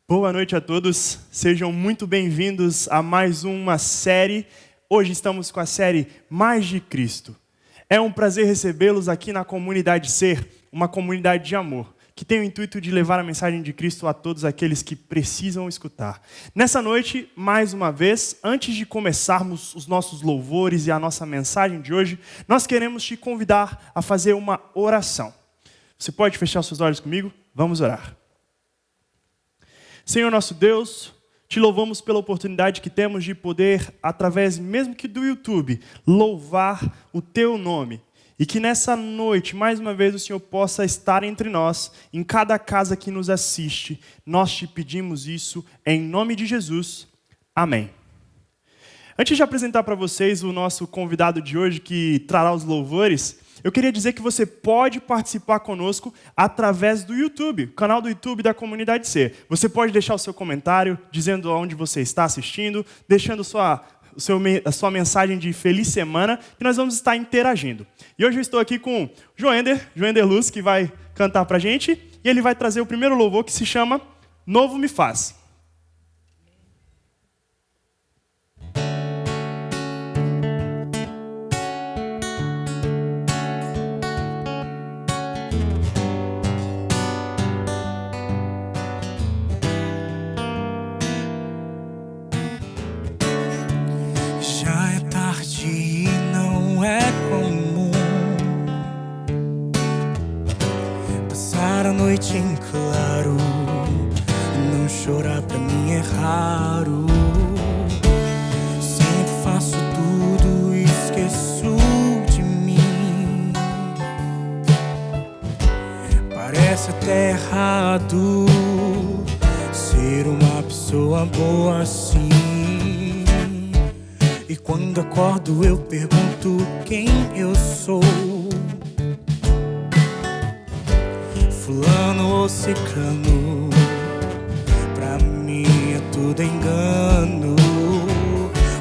Boa noite a todos, sejam muito bem-vindos a mais uma série. Hoje estamos com a série Mais de Cristo. É um prazer recebê-los aqui na Comunidade Ser, uma comunidade de amor, que tem o intuito de levar a mensagem de Cristo a todos aqueles que precisam escutar. Nessa noite, mais uma vez, antes de começarmos os nossos louvores e a nossa mensagem de hoje, nós queremos te convidar a fazer uma oração. Você pode fechar os seus olhos comigo? Vamos orar. Senhor nosso Deus, te louvamos pela oportunidade que temos de poder, através mesmo que do YouTube, louvar o teu nome. E que nessa noite, mais uma vez, o Senhor possa estar entre nós, em cada casa que nos assiste. Nós te pedimos isso em nome de Jesus. Amém. Antes de apresentar para vocês o nosso convidado de hoje, que trará os louvores, eu queria dizer que você pode participar conosco através do YouTube, o canal do YouTube da Comunidade C. Você pode deixar o seu comentário, dizendo onde você está assistindo, deixando a sua mensagem de feliz semana, e nós vamos estar interagindo. E hoje eu estou aqui com o Joender Luz, que vai cantar para a gente, e ele vai trazer o primeiro louvor, que se chama Novo Me Faz. Noite em claro, não chorar pra mim é raro. Sempre faço tudo e esqueço de mim. Parece até errado ser uma pessoa boa assim. E quando acordo eu pergunto quem eu sou. Fulano ou ciclano, pra mim é tudo engano.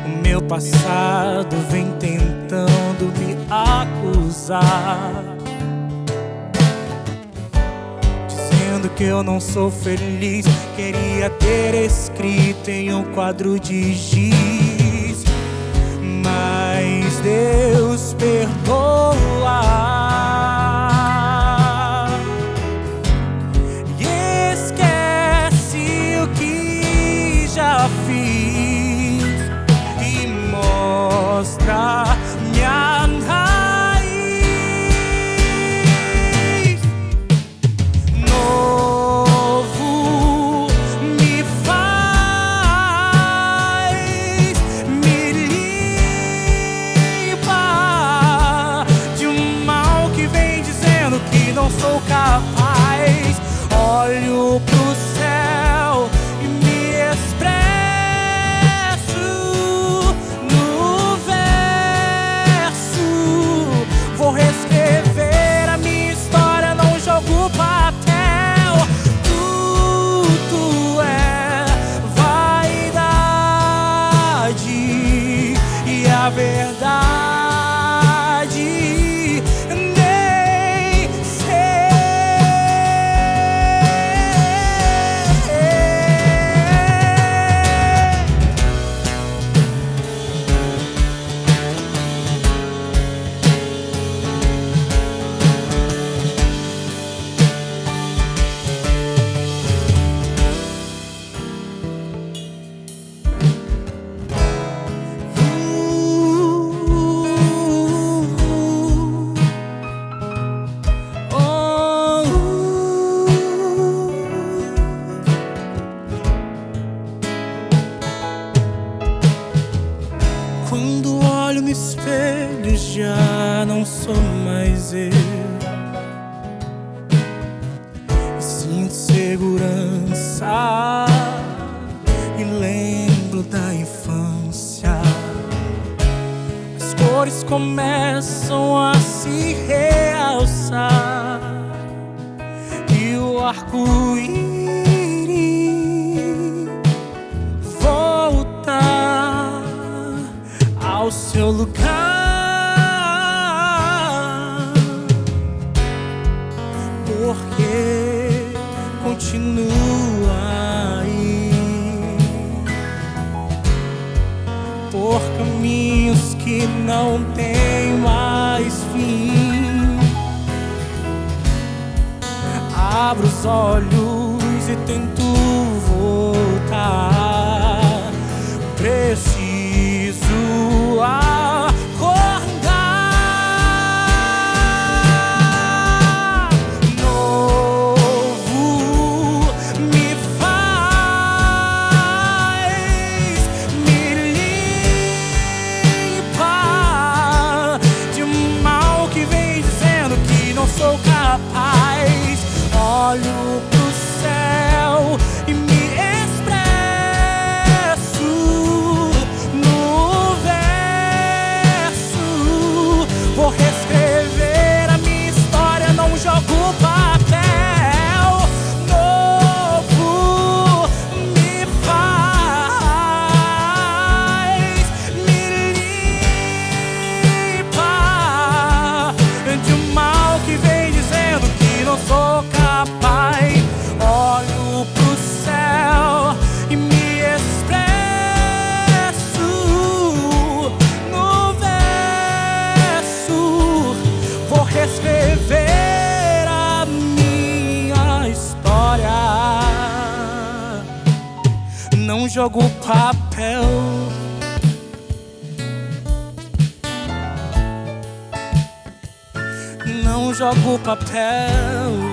O meu passado vem tentando me acusar, dizendo que eu não sou feliz. Queria ter escrito em um quadro de giz, mas Deus perdoa. Mostra minha raiz. Novo me faz, me limpa de um mal que vem dizendo que não sou capaz. Olho pro céu e me expresso. Vou reescrever a minha história, não jogo papel. Tudo é vaidade e a verdade nem sei. Quando olho no espelho já não sou mais eu. Sinto segurança e lembro da infância. As cores começam a se realçar e o arco-íris volta ao seu lugar. Porque continua aí. que não tem mais fim. Abro os olhos e tento voltar. Preciso acordar. Novo me faz, me limpa de um mal que vem dizendo que não sou capaz. Olho pro céu e me expresso no verso. Vou reescrever a minha história, não jogo papel. Novo me faz, me limpa de um mal que vem dizendo que não sou capaz. Olho pro céu e me expresso no verso. Vou reescrever a minha história. Não jogo papel. Não jogo papel.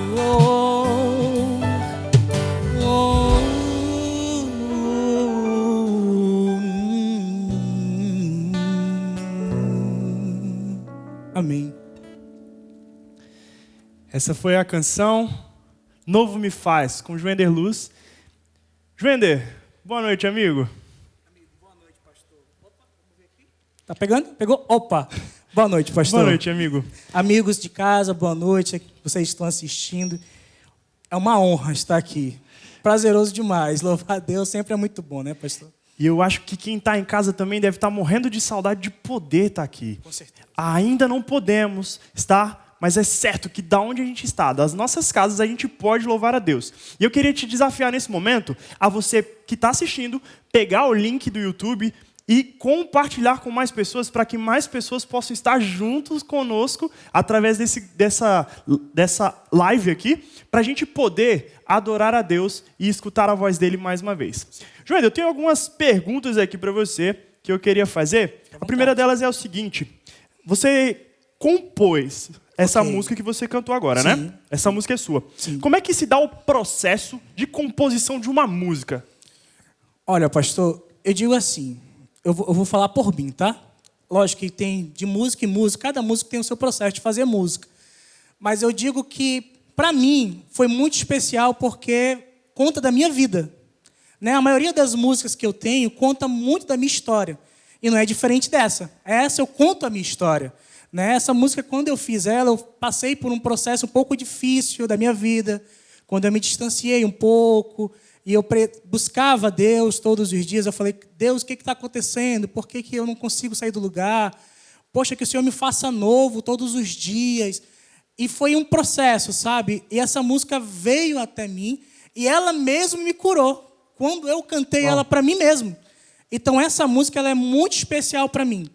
Amém. Essa foi a canção Novo Me Faz, com Joender Luz. Joender, boa noite, amigo. Boa noite, pastor. Opa, vamos ver aqui. Tá pegando? Pegou? Opa! Boa noite, pastor. Boa noite, amigo. Amigos de casa, boa noite. Vocês estão assistindo. É uma honra estar aqui. Prazeroso demais. Louvar a Deus sempre é muito bom, né, pastor? E eu acho que quem está em casa também deve estar morrendo de saudade de poder estar aqui. Com certeza. Ainda não podemos estar, mas é certo que da onde a gente está, das nossas casas, a gente pode louvar a Deus. E eu queria te desafiar nesse momento, a você que está assistindo, pegar o link do YouTube e compartilhar com mais pessoas, para que mais pessoas possam estar juntos conosco através dessa live aqui, para a gente poder adorar a Deus e escutar a voz dele mais uma vez. João, eu tenho algumas perguntas aqui para você que eu queria fazer. A primeira delas é o seguinte: você compôs essa música que você cantou agora, Sim. né? Essa música é sua. Sim. Como é que se dá o processo de composição de uma música? Olha, pastor, eu digo assim, eu vou falar por mim, tá? Lógico que tem de música em música, cada música tem o seu processo de fazer música. Mas eu digo que, para mim, foi muito especial porque conta da minha vida. Né? A maioria das músicas que eu tenho conta muito da minha história. E não é diferente dessa. Essa eu conto a minha história. Né? Essa música, quando eu fiz ela, eu passei por um processo um pouco difícil da minha vida, quando eu me distanciei um pouco, e eu buscava Deus todos os dias. Eu falei, Deus, o que está acontecendo? Por que eu não consigo sair do lugar? Poxa, que o Senhor me faça novo todos os dias. E foi um processo, sabe? E essa música veio até mim, e ela mesmo me curou, quando eu cantei ela para mim mesmo. Então, essa música ela é muito especial para mim.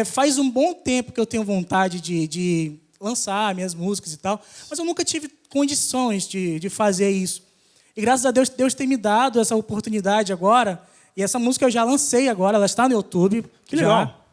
Faz um bom tempo que eu tenho vontade de lançar minhas músicas e tal, mas eu nunca tive condições de fazer isso. E graças a Deus, Deus tem me dado essa oportunidade agora. E essa música eu já lancei agora, ela está no YouTube. Que legal.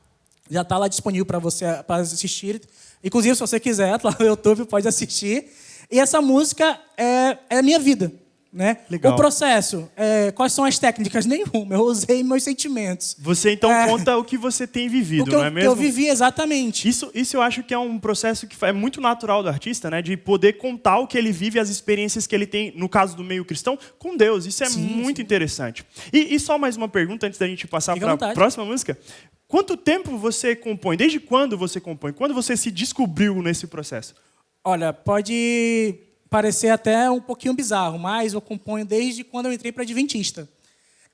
Já está lá disponível para você para assistir. Inclusive, se você quiser, lá no YouTube pode assistir. E essa música é a minha vida. Né? Legal. O processo, quais são as técnicas? Nenhuma, eu usei meus sentimentos. Você então conta o que você tem vivido, não é mesmo? Eu vivi exatamente. Isso eu acho que é um processo que é muito natural do artista, né? De poder contar o que ele vive, as experiências que ele tem, no caso do meio cristão, com Deus. Isso é muito interessante. E só mais uma pergunta antes da gente passar para a próxima música. Quanto tempo você compõe? Desde quando você compõe? Quando você se descobriu nesse processo? Olha, pode parecer até um pouquinho bizarro, mas eu componho desde quando eu entrei para Adventista.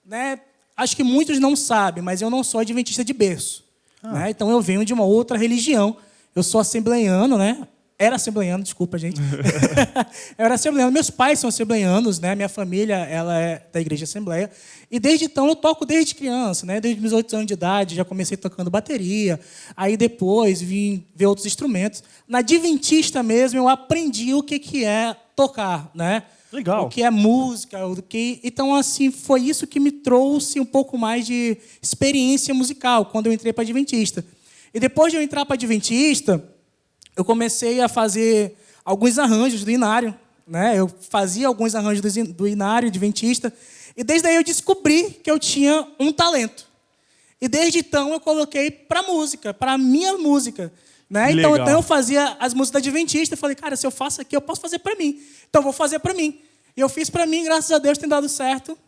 Né? Acho que muitos não sabem, mas eu não sou adventista de berço. Né? Então eu venho de uma outra religião. Eu sou assembleiano, né? Era assembleiano, desculpa, gente. Eu era assembleiano. Meus pais são assembleianos, né? Minha família, ela é da Igreja Assembleia. E desde então eu toco desde criança, né? Desde meus 8 anos de idade, já comecei tocando bateria. Aí depois vim ver outros instrumentos. Na Adventista mesmo, eu aprendi o que é tocar, né? Legal. O que é música, Então, assim, foi isso que me trouxe um pouco mais de experiência musical quando eu entrei para a Adventista. E depois de eu entrar para a Adventista, eu comecei a fazer alguns arranjos do Inário, né? Eu fazia alguns arranjos do Inário Adventista, e desde aí eu descobri que eu tinha um talento. E desde então eu coloquei para música, para a minha música. Né? Então eu fazia as músicas da Adventista, eu falei, cara, se eu faço aqui, eu posso fazer para mim. Então eu vou fazer para mim. E eu fiz para mim, graças a Deus tem dado certo.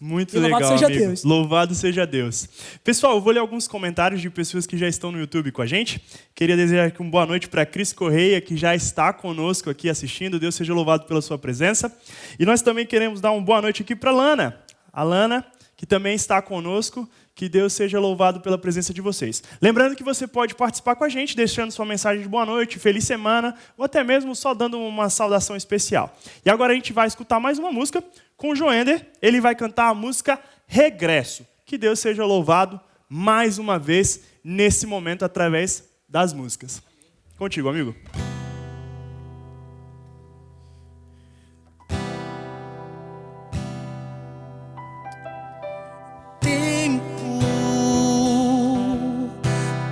Muito legal, louvado seja amigo. Deus. Louvado seja Deus. Pessoal, eu vou ler alguns comentários de pessoas que já estão no YouTube com a gente. Queria desejar aqui uma boa noite para Cris Correia, que já está conosco aqui assistindo. Deus seja louvado pela sua presença. E nós também queremos dar uma boa noite aqui para a Lana. A Lana, que também está conosco. Que Deus seja louvado pela presença de vocês. Lembrando que você pode participar com a gente, deixando sua mensagem de boa noite, feliz semana, ou até mesmo só dando uma saudação especial. E agora a gente vai escutar mais uma música com o Joender. Ele vai cantar a música Regresso. Que Deus seja louvado mais uma vez nesse momento através das músicas. Contigo, amigo.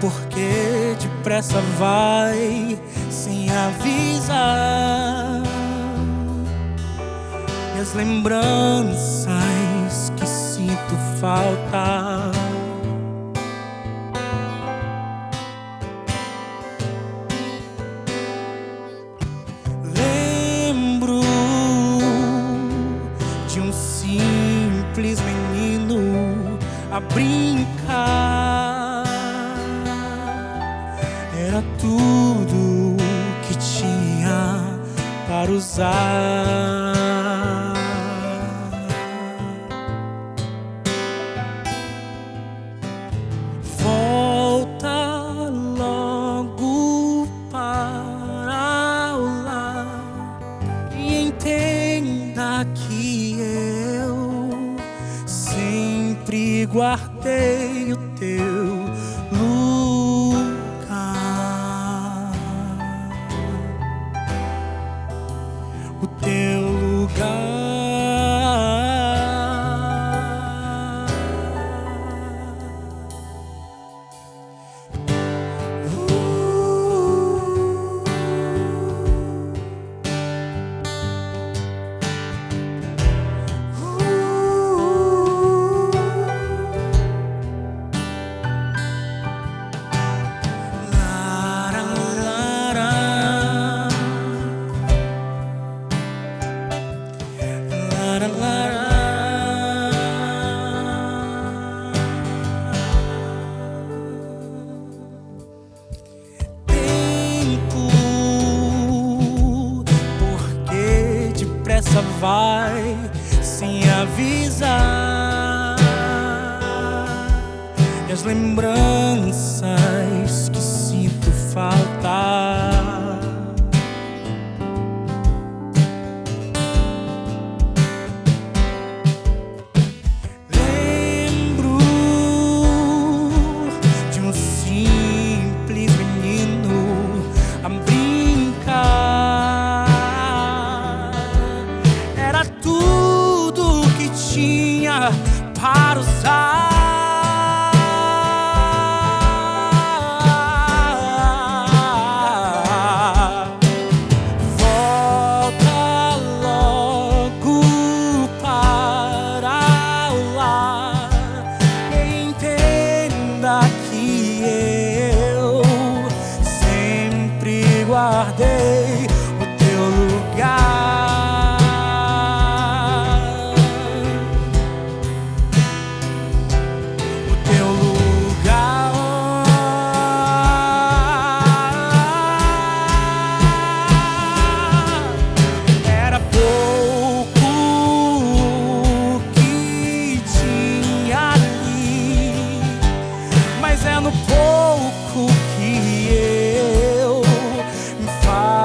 Porque depressa vai sem avisar. E as lembranças que sinto falta. Lembro de um simples menino a brincar. Era tudo que tinha para usar. Volta logo para o lar e entenda que eu sempre guardei o teu vai sem avisar. E as lembranças que sinto faltar. Lembro de um simples menino a brincar. Era tudo que tinha para usar.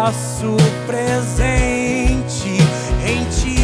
nosso presente em ti.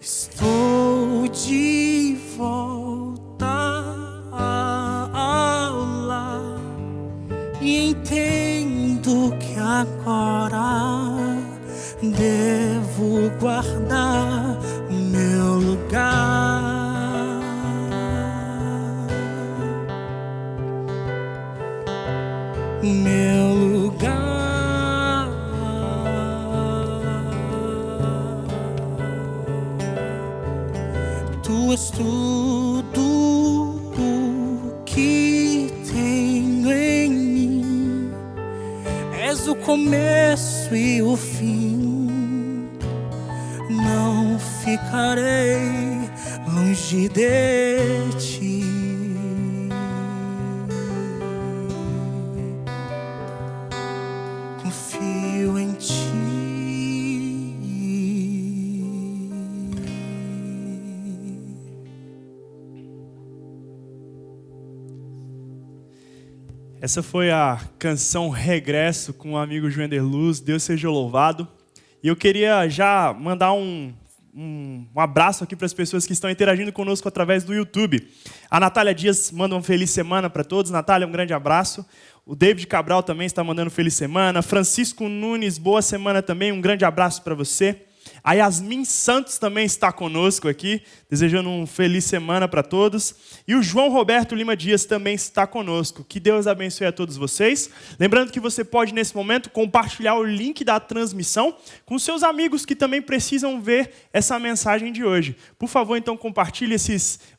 Estou de volta ao lar e entendo que agora devo guardar o meu lugar. O meu lugar. Tu és tudo o que tenho em mim. És o começo e o fim. Não ficarei longe de ti. Confio em ti. Essa foi a canção Regresso com o amigo Joender Luz. Deus seja louvado. E eu queria já mandar um abraço aqui para as pessoas que estão interagindo conosco através do YouTube. A Natália Dias manda uma feliz semana para todos. Natália, um grande abraço. O David Cabral também está mandando feliz semana. Francisco Nunes, boa semana também. Um grande abraço para você. A Yasmin Santos também está conosco aqui, desejando uma feliz semana para todos. E o João Roberto Lima Dias também está conosco. Que Deus abençoe a todos vocês. Lembrando que você pode, nesse momento, compartilhar o link da transmissão com seus amigos que também precisam ver essa mensagem de hoje. Por favor, então, compartilhe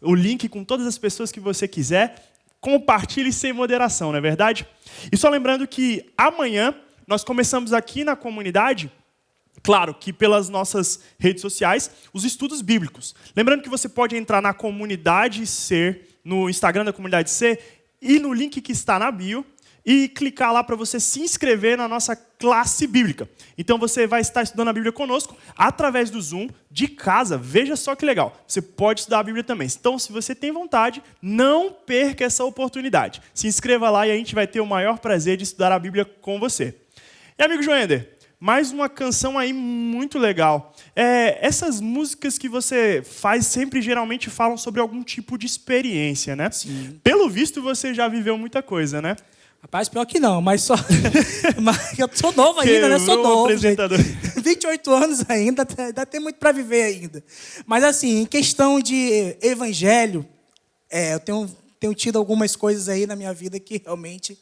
o link com todas as pessoas que você quiser. Compartilhe sem moderação, não é verdade? E só lembrando que amanhã nós começamos aqui na comunidade, claro que pelas nossas redes sociais, os estudos bíblicos. Lembrando que você pode entrar na comunidade C, no Instagram da comunidade C, e no link que está na bio, e clicar lá para você se inscrever na nossa classe bíblica. Então você vai estar estudando a Bíblia conosco através do Zoom, de casa. Veja só que legal. Você pode estudar a Bíblia também. Então, se você tem vontade, não perca essa oportunidade. Se inscreva lá e a gente vai ter o maior prazer de estudar a Bíblia com você. E amigo Joender, mais uma canção aí muito legal. Essas músicas que você faz sempre geralmente falam sobre algum tipo de experiência, né? Sim. Pelo visto, você já viveu muita coisa, né? Rapaz, pior que não, mas só... mas eu sou novo ainda, né? Sou novo, apresentador. 28 anos ainda, ainda tem muito para viver ainda. Mas assim, em questão de evangelho, eu tenho tido algumas coisas aí na minha vida que realmente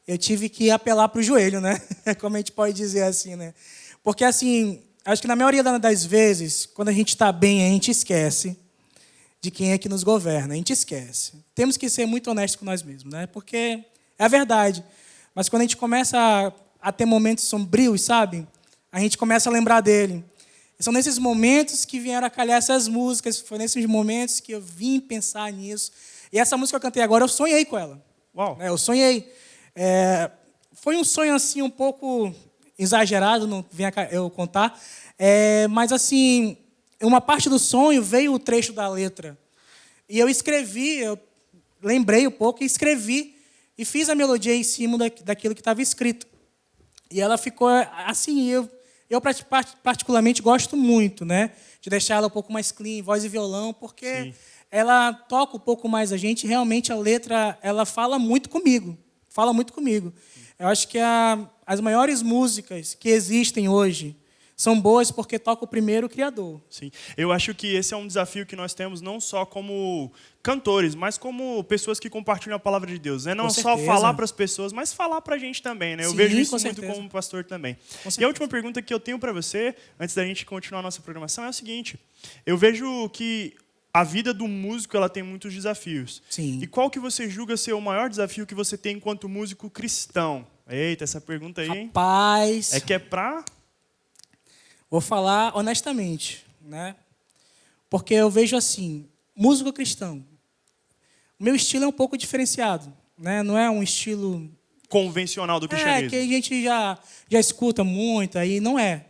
eu tive que apelar para o joelho, né? Como a gente pode dizer assim, né? Porque assim, acho que na maioria das vezes, quando a gente está bem, a gente esquece de quem é que nos governa. A gente esquece. Temos que ser muito honestos com nós mesmos, né? Porque é a verdade. Mas quando a gente começa a ter momentos sombrios, sabe? A gente começa a lembrar dele. E são nesses momentos que vieram a calhar essas músicas. Foi nesses momentos que eu vim pensar nisso. E essa música que eu cantei agora, eu sonhei com ela. Uau. Eu sonhei. Foi um sonho assim um pouco exagerado, não vem eu contar. Mas assim, uma parte do sonho veio o trecho da letra. E eu escrevi, eu lembrei um pouco e escrevi. e fiz a melodia em cima daquilo que estava escrito. E ela ficou assim, eu particularmente gosto muito, né, de deixar ela um pouco mais clean, voz e violão, porque Sim. ela toca um pouco mais a gente, realmente a letra, ela fala muito comigo. Eu acho que as maiores músicas que existem hoje são boas porque toca o primeiro Criador. Sim. Eu acho que esse é um desafio que nós temos não só como cantores, mas como pessoas que compartilham a palavra de Deus. Né? Não Com só certeza. falar para as pessoas, mas falar para a gente também. Né? Eu Sim, vejo isso com muito certeza. como pastor também. Com E a certeza. última pergunta que eu tenho para você, antes da gente continuar a nossa programação, é o seguinte. Eu vejo que a vida do músico ela tem muitos desafios. Sim. E qual que você julga ser o maior desafio que você tem enquanto músico cristão? Eita, essa pergunta aí, hein? Rapaz, É que é pra... vou falar honestamente, né? Porque eu vejo assim, músico cristão, o meu estilo é um pouco diferenciado, né? Não é um estilo convencional do cristianismo. que a gente já escuta muito, aí não é.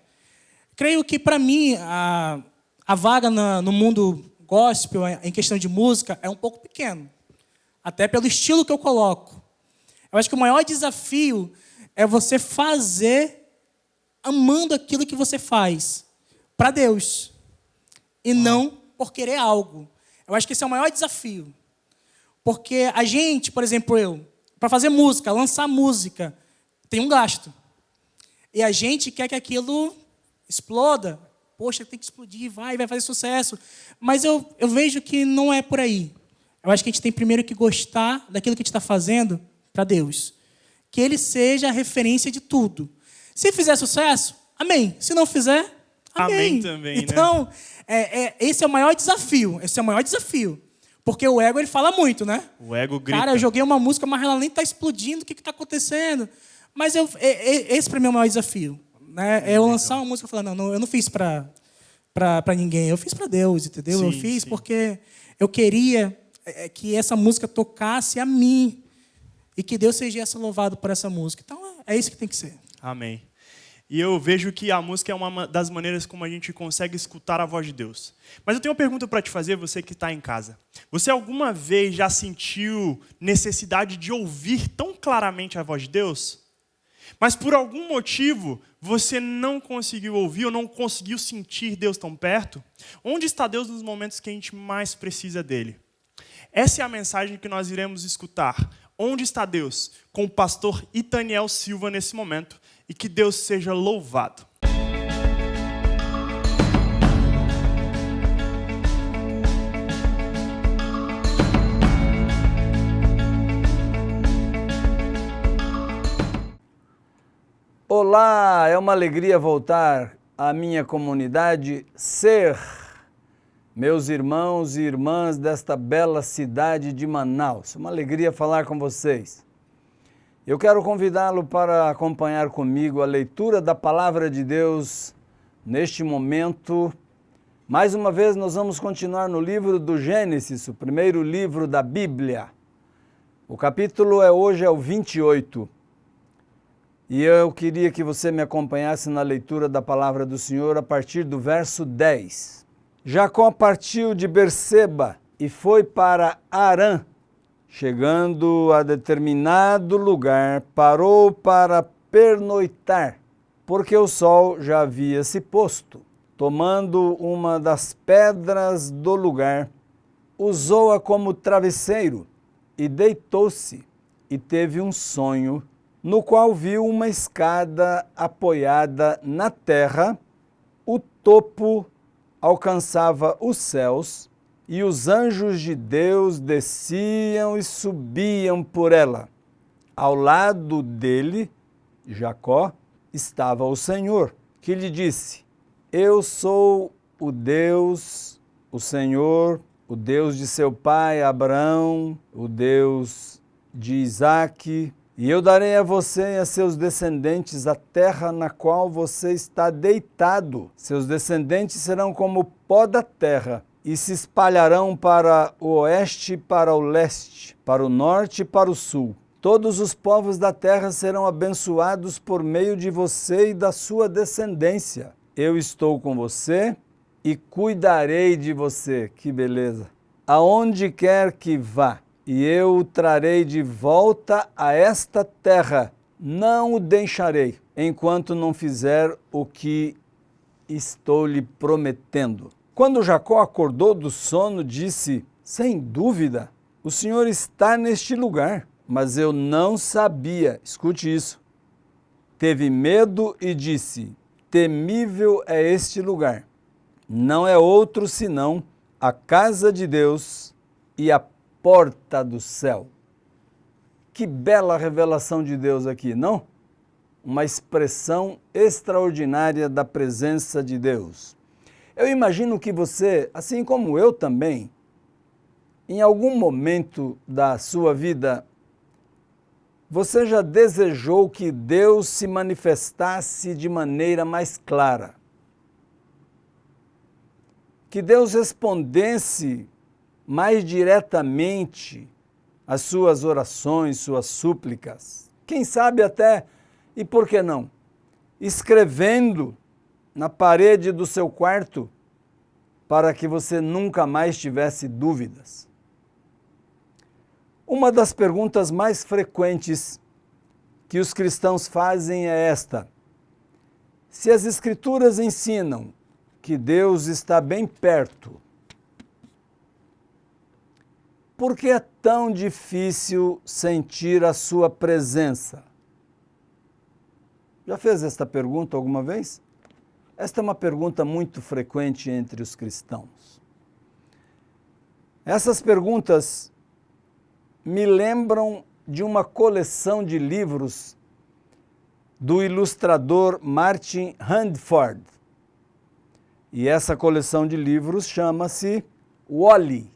Creio que, para mim, a vaga no mundo gospel, em questão de música, é um pouco pequeno. Até pelo estilo que eu coloco. Eu acho que o maior desafio é você fazer amando aquilo que você faz para Deus. E não por querer algo. Eu acho que esse é o maior desafio. Porque a gente, por exemplo, para fazer música, lançar música, tem um gasto. E a gente quer que aquilo exploda. Poxa, tem que explodir, vai fazer sucesso. Mas eu vejo que não é por aí. Eu acho que a gente tem primeiro que gostar daquilo que a gente está fazendo para Deus. Que Ele seja a referência de tudo. Se fizer sucesso, amém. Se não fizer, amém. Amém também, então, né? Esse é o maior desafio. Esse é o maior desafio. Porque o ego, ele fala muito, né? O ego grita. Cara, eu joguei uma música, mas ela nem está explodindo, o que está acontecendo? Mas esse, para mim, é o maior desafio. Né? Eu lançar uma música e falar, não, eu não fiz para ninguém, eu fiz para Deus, entendeu? Sim, eu fiz sim. porque eu queria que essa música tocasse a mim e que Deus seja louvado por essa música. Então, é isso que tem que ser. Amém. E eu vejo que a música é uma das maneiras como a gente consegue escutar a voz de Deus. Mas eu tenho uma pergunta para te fazer, você que está em casa. Você alguma vez já sentiu necessidade de ouvir tão claramente a voz de Deus? Mas por algum motivo você não conseguiu ouvir ou não conseguiu sentir Deus tão perto? Onde está Deus nos momentos que a gente mais precisa dele? Essa é a mensagem que nós iremos escutar. Onde está Deus? Com o pastor Itaniel Silva nesse momento. E que Deus seja louvado. Olá, é uma alegria voltar à minha comunidade Ser, meus irmãos e irmãs desta bela cidade de Manaus. É uma alegria falar com vocês. Eu quero convidá-lo para acompanhar comigo a leitura da Palavra de Deus neste momento. Mais uma vez, nós vamos continuar no livro do Gênesis, o primeiro livro da Bíblia. O capítulo hoje é o 28. E eu queria que você me acompanhasse na leitura da Palavra do Senhor a partir do verso 10. Jacó partiu de Berseba e foi para Harã. Chegando a determinado lugar, parou para pernoitar, porque o sol já havia se posto. Tomando uma das pedras do lugar, usou-a como travesseiro e deitou-se, e teve um sonho, no qual viu uma escada apoiada na terra, o topo alcançava os céus, e os anjos de Deus desciam e subiam por ela. Ao lado dele, Jacó, estava o Senhor, que lhe disse: Eu sou o Deus, o Senhor, o Deus de seu pai Abraão, o Deus de Isaque, e eu darei a você e a seus descendentes a terra na qual você está deitado. Seus descendentes serão como o pó da terra, e se espalharão para o oeste e para o leste, para o norte e para o sul. Todos os povos da terra serão abençoados por meio de você e da sua descendência. Eu estou com você e cuidarei de você. Que beleza! Aonde quer que vá, e eu o trarei de volta a esta terra. Não o deixarei, enquanto não fizer o que estou lhe prometendo. Quando Jacó acordou do sono, disse: sem dúvida, o Senhor está neste lugar, mas eu não sabia. Escute isso. Teve medo e disse: temível é este lugar. Não é outro senão a casa de Deus e a porta do céu. Que bela revelação de Deus aqui, não? Uma expressão extraordinária da presença de Deus. Eu imagino que você, assim como eu também, em algum momento da sua vida, você já desejou que Deus se manifestasse de maneira mais clara. Que Deus respondesse mais diretamente às suas orações, suas súplicas. Quem sabe até, e por que não, escrevendo na parede do seu quarto para que você nunca mais tivesse dúvidas. Uma das perguntas mais frequentes que os cristãos fazem é esta: se as Escrituras ensinam que Deus está bem perto, por que é tão difícil sentir a sua presença? Já fez esta pergunta alguma vez? Esta é uma pergunta muito frequente entre os cristãos. Essas perguntas me lembram de uma coleção de livros do ilustrador Martin Handford. E essa coleção de livros chama-se Wall-E.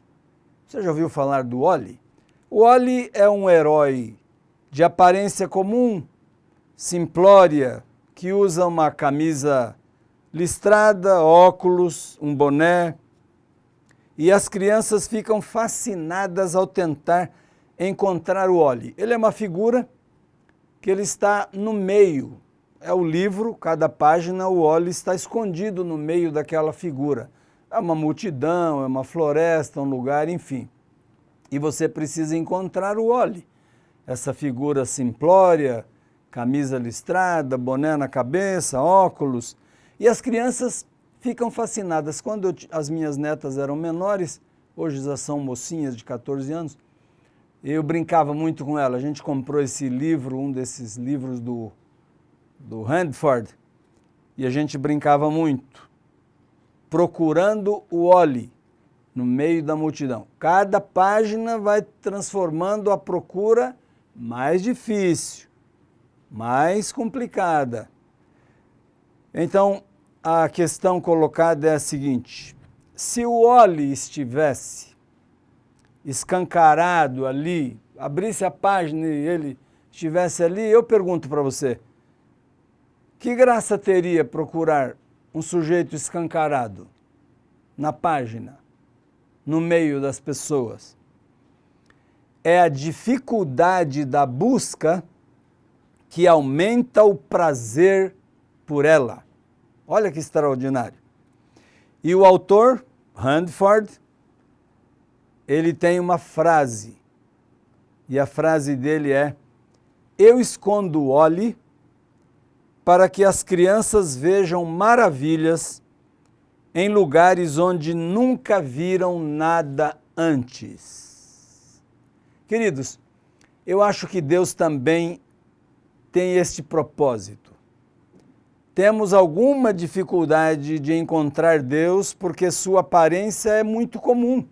Você já ouviu falar do Wall-E? O Wall-E é um herói de aparência comum, simplória, que usa uma camisa listrada, óculos, um boné, e as crianças ficam fascinadas ao tentar encontrar o Wall-E. Ele é uma figura que ele está no meio. É o livro, cada página, o Wall-E está escondido no meio daquela figura. É uma multidão, é uma floresta, um lugar, enfim. E você precisa encontrar o Wall-E. Essa figura simplória, camisa listrada, boné na cabeça, óculos. E as crianças ficam fascinadas. Quando as minhas netas eram menores, hoje já são mocinhas de 14 anos, eu brincava muito com ela. A gente comprou esse livro, um desses livros do Handford, e a gente brincava muito, procurando o Wall-E no meio da multidão. Cada página vai transformando a procura mais difícil, mais complicada. Então, a questão colocada é a seguinte: se o Wall-E estivesse escancarado ali, abrisse a página e ele estivesse ali, eu pergunto para você, que graça teria procurar um sujeito escancarado na página, no meio das pessoas? É a dificuldade da busca que aumenta o prazer por ela. Olha que extraordinário. E o autor, Handford, ele tem uma frase, e a frase dele é: eu escondo o Wall-E para que as crianças vejam maravilhas em lugares onde nunca viram nada antes. Queridos, eu acho que Deus também tem este propósito. Temos alguma dificuldade de encontrar Deus porque sua aparência é muito comum.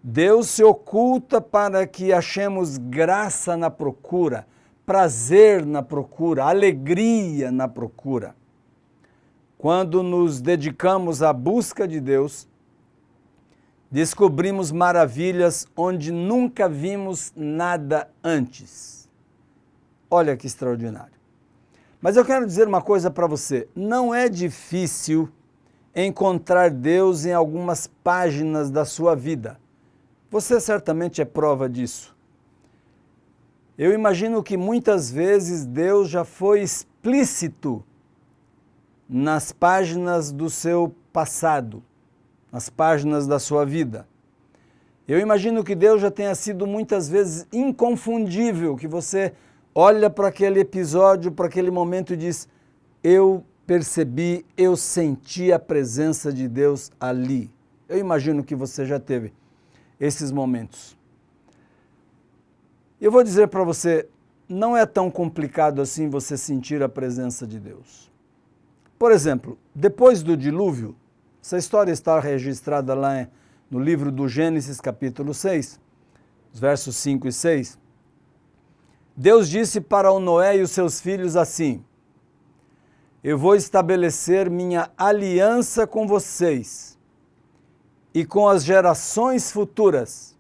Deus se oculta para que achemos graça na procura, prazer na procura, alegria na procura. Quando nos dedicamos à busca de Deus, descobrimos maravilhas onde nunca vimos nada antes. Olha que extraordinário. Mas eu quero dizer uma coisa para você: não é difícil encontrar Deus em algumas páginas da sua vida. Você certamente é prova disso. Eu imagino que muitas vezes Deus já foi explícito nas páginas do seu passado, nas páginas da sua vida. Eu imagino que Deus já tenha sido muitas vezes inconfundível, que você olha para aquele episódio, para aquele momento e diz, eu percebi, eu senti a presença de Deus ali. Eu imagino que você já teve esses momentos. Eu vou dizer para você, não é tão complicado assim você sentir a presença de Deus. Por exemplo, depois do dilúvio, essa história está registrada lá no livro do Gênesis, capítulo 6, versos 5 e 6. Deus disse para o Noé e os seus filhos assim, eu vou estabelecer minha aliança com vocês e com as gerações futuras.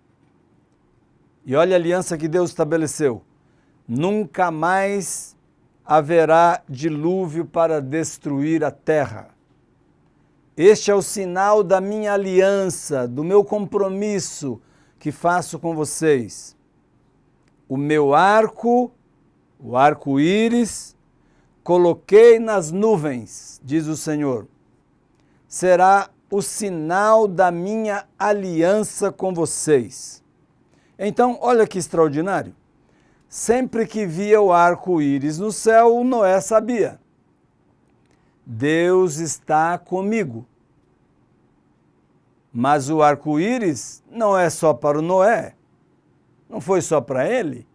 E olha a aliança que Deus estabeleceu. Nunca mais haverá dilúvio para destruir a terra. Este é o sinal da minha aliança, do meu compromisso que faço com vocês. O meu arco, o arco-íris, coloquei nas nuvens, diz o Senhor. Será o sinal da minha aliança com vocês. Então, olha que extraordinário. Sempre que via o arco-íris no céu, o Noé sabia. Deus está comigo. Mas o arco-íris não é só para o Noé. Não foi só para ele.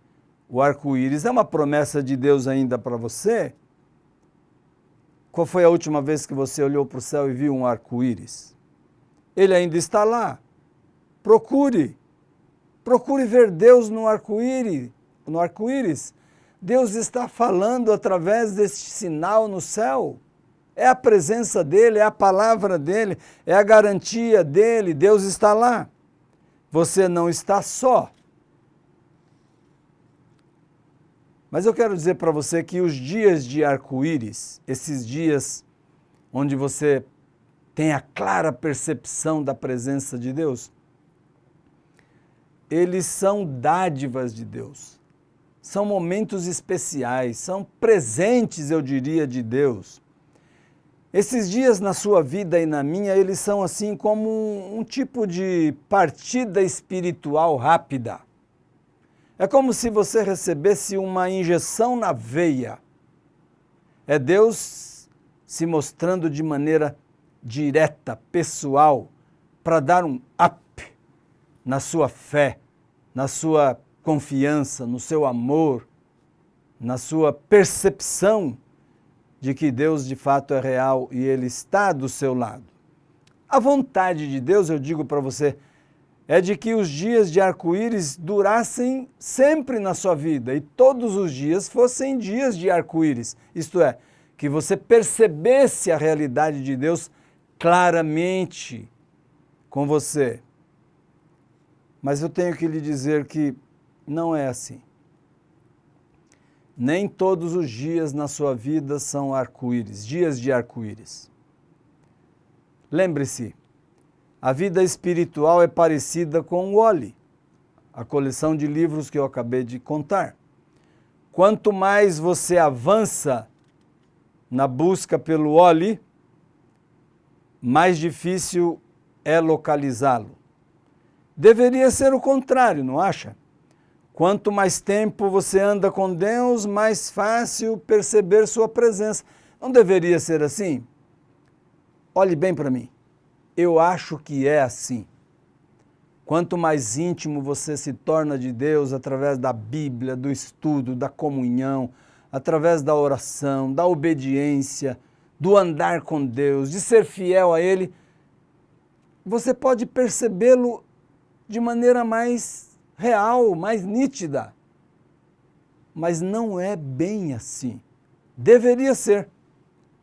O arco-íris é uma promessa de Deus ainda para você. Qual foi a última vez que você olhou para o céu e viu um arco-íris? Ele ainda está lá. Procure. Procure ver Deus no arco-íris. No arco-íris. Deus está falando através deste sinal no céu. É a presença dele, é a palavra dele, é a garantia dele. Deus está lá. Você não está só. Mas eu quero dizer para você que os dias de arco-íris, esses dias onde você tem a clara percepção da presença de Deus, eles são dádivas de Deus. São momentos especiais, são presentes, eu diria, de Deus. Esses dias na sua vida e na minha, eles são assim como um tipo de partida espiritual rápida. É como se você recebesse uma injeção na veia. É Deus se mostrando de maneira direta, pessoal, para dar um up na sua fé, na sua confiança, no seu amor, na sua percepção de que Deus de fato é real e Ele está do seu lado. A vontade de Deus, eu digo para você, é de que os dias de arco-íris durassem sempre na sua vida e todos os dias fossem dias de arco-íris. Isto é, que você percebesse a realidade de Deus claramente com você. Mas eu tenho que lhe dizer que não é assim. Nem todos os dias na sua vida são arco-íris, dias de arco-íris. Lembre-se, a vida espiritual é parecida com o Wall-E, a coleção de livros que eu acabei de contar. Quanto mais você avança na busca pelo Wall-E, mais difícil é localizá-lo. Deveria ser o contrário, não acha? Quanto mais tempo você anda com Deus, mais fácil perceber sua presença. Não deveria ser assim? Olhe bem para mim. Eu acho que é assim. Quanto mais íntimo você se torna de Deus através da Bíblia, do estudo, da comunhão, através da oração, da obediência, do andar com Deus, de ser fiel a Ele, você pode percebê-lo de maneira mais real, mais nítida. Mas não é bem assim. Deveria ser.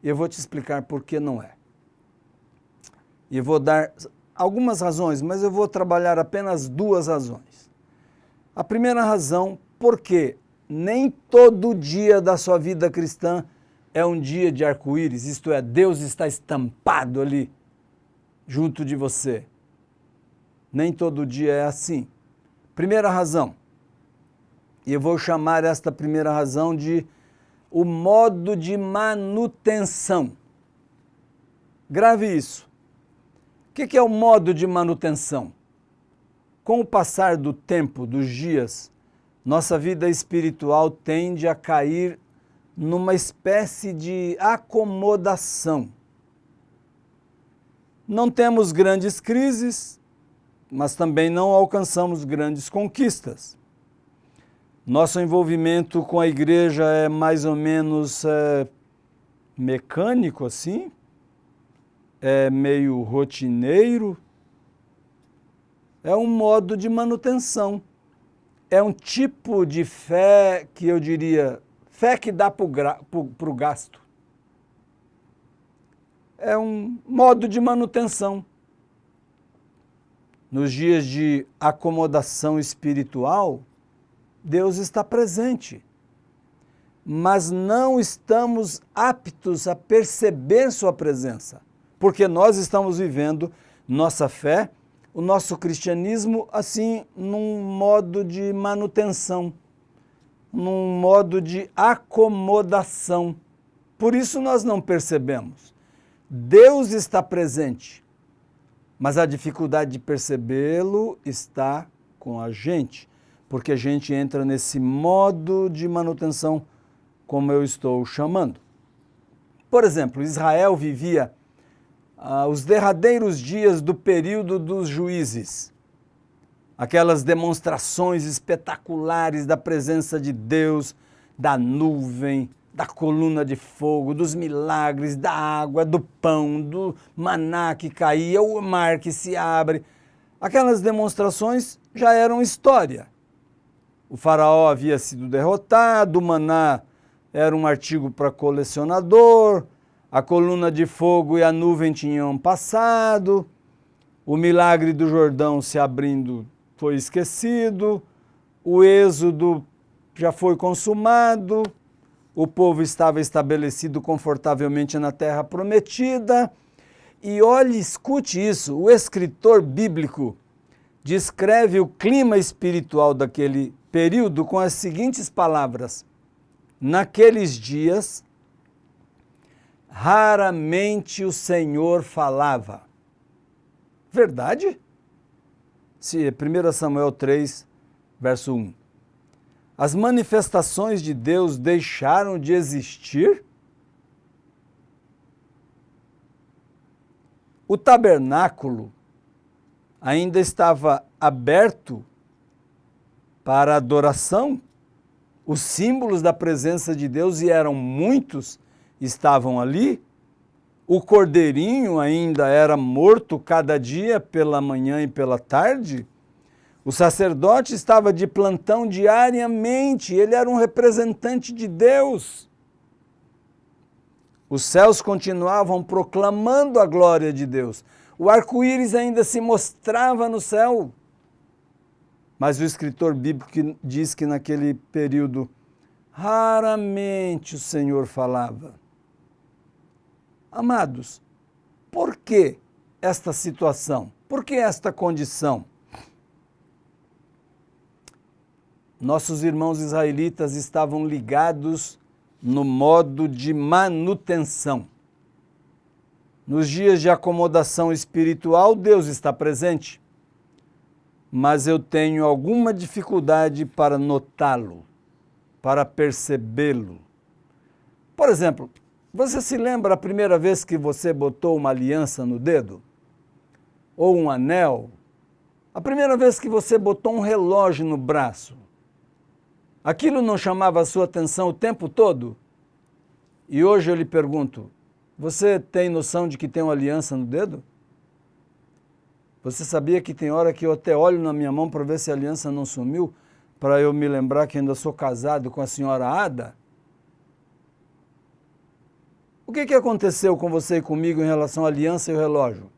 Eu vou te explicar por que não é. E eu vou dar algumas razões, mas eu vou trabalhar apenas duas razões. A primeira razão, porque nem todo dia da sua vida cristã é um dia de arco-íris, isto é, Deus está estampado ali junto de você. Nem todo dia é assim. Primeira razão, e eu vou chamar esta primeira razão de o modo de manutenção. Grave isso. O que é o modo de manutenção? com o passar do tempo, dos dias, nossa vida espiritual tende a cair numa espécie de acomodação. Não temos grandes crises, mas também não alcançamos grandes conquistas. Nosso envolvimento com a igreja é mais ou menos mecânico assim, é meio rotineiro, é um modo de manutenção, é um tipo de fé que eu diria, fé que dá para o gasto. É um modo de manutenção. Nos dias de acomodação espiritual, Deus está presente, mas não estamos aptos a perceber sua presença, porque nós estamos vivendo nossa fé, o nosso cristianismo, assim, num modo de manutenção, num modo de acomodação. Por isso nós não percebemos. Deus está presente, mas a dificuldade de percebê-lo está com a gente, porque a gente entra nesse modo de manutenção, como eu estou chamando. Por exemplo, Israel vivia os derradeiros dias do período dos juízes, aquelas demonstrações espetaculares da presença de Deus, da nuvem, da coluna de fogo, dos milagres, da água, do pão, do maná que caía, o mar que se abre. Aquelas demonstrações já eram história. O faraó havia sido derrotado, o maná era um artigo para colecionador, a coluna de fogo e a nuvem tinham passado, o milagre do Jordão se abrindo foi esquecido, o êxodo já foi consumado, o povo estava estabelecido confortavelmente na terra prometida. E olhe, escute isso, o escritor bíblico descreve o clima espiritual daquele período com as seguintes palavras: naqueles dias, raramente o Senhor falava. Verdade? Se 1 Samuel 3, verso 1. As manifestações de Deus deixaram de existir? O tabernáculo ainda estava aberto para adoração? Os símbolos da presença de Deus, e eram muitos, estavam ali. O cordeirinho ainda era morto cada dia pela manhã e pela tarde. O sacerdote estava de plantão diariamente, ele era um representante de Deus. Os céus continuavam proclamando a glória de Deus. O arco-íris ainda se mostrava no céu. Mas o escritor bíblico diz que naquele período, raramente o Senhor falava. Amados, por que esta situação? Por que esta condição? Nossos irmãos israelitas estavam ligados no modo de manutenção. Nos dias de acomodação espiritual, Deus está presente, mas eu tenho alguma dificuldade para notá-lo, para percebê-lo. Por exemplo, você se lembra a primeira vez que você botou uma aliança no dedo? Ou um anel? A primeira vez que você botou um relógio no braço? Aquilo não chamava a sua atenção o tempo todo? E hoje eu lhe pergunto, você tem noção de que tem uma aliança no dedo? Você sabia que tem hora que eu até olho na minha mão para ver se a aliança não sumiu, para eu me lembrar que ainda sou casado com a senhora Ada? O que aconteceu com você e comigo em relação à aliança e o relógio?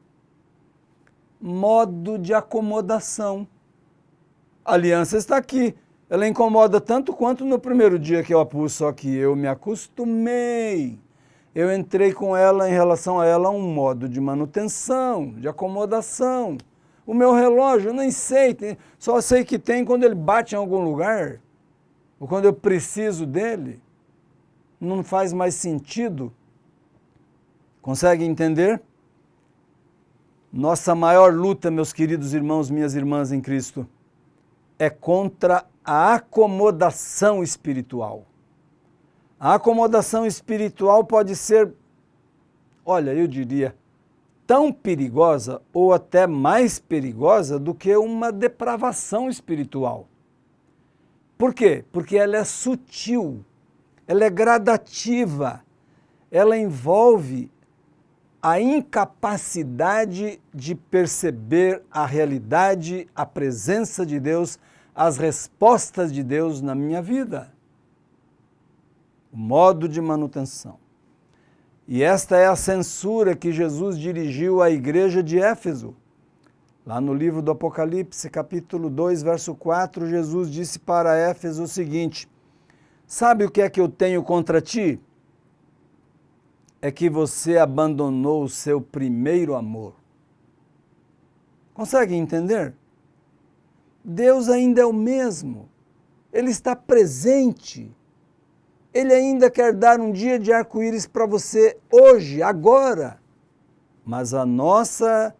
Modo de acomodação. A aliança está aqui. Ela incomoda tanto quanto no primeiro dia que eu a pus, só que eu me acostumei. Eu entrei com ela, em relação a ela, um modo de manutenção, de acomodação. O meu relógio, eu nem sei, só sei que tem quando ele bate em algum lugar, ou quando eu preciso dele. Não faz mais sentido. Consegue entender? Nossa maior luta, meus queridos irmãos, minhas irmãs em Cristo, é contra a acomodação espiritual. A acomodação espiritual pode ser, olha, eu diria, tão perigosa ou até mais perigosa do que uma depravação espiritual. Por quê? Porque ela é sutil, ela é gradativa, ela envolve a incapacidade de perceber a realidade, a presença de Deus, as respostas de Deus na minha vida. O modo de manutenção. E esta é a censura que Jesus dirigiu à igreja de Éfeso. Lá no livro do Apocalipse, capítulo 2, verso 4, Jesus disse para Éfeso o seguinte: sabe o que é que eu tenho contra ti? É que você abandonou o seu primeiro amor. Consegue entender? Deus ainda é o mesmo. Ele está presente. Ele ainda quer dar um dia de arco-íris para você hoje, agora. Mas a nossa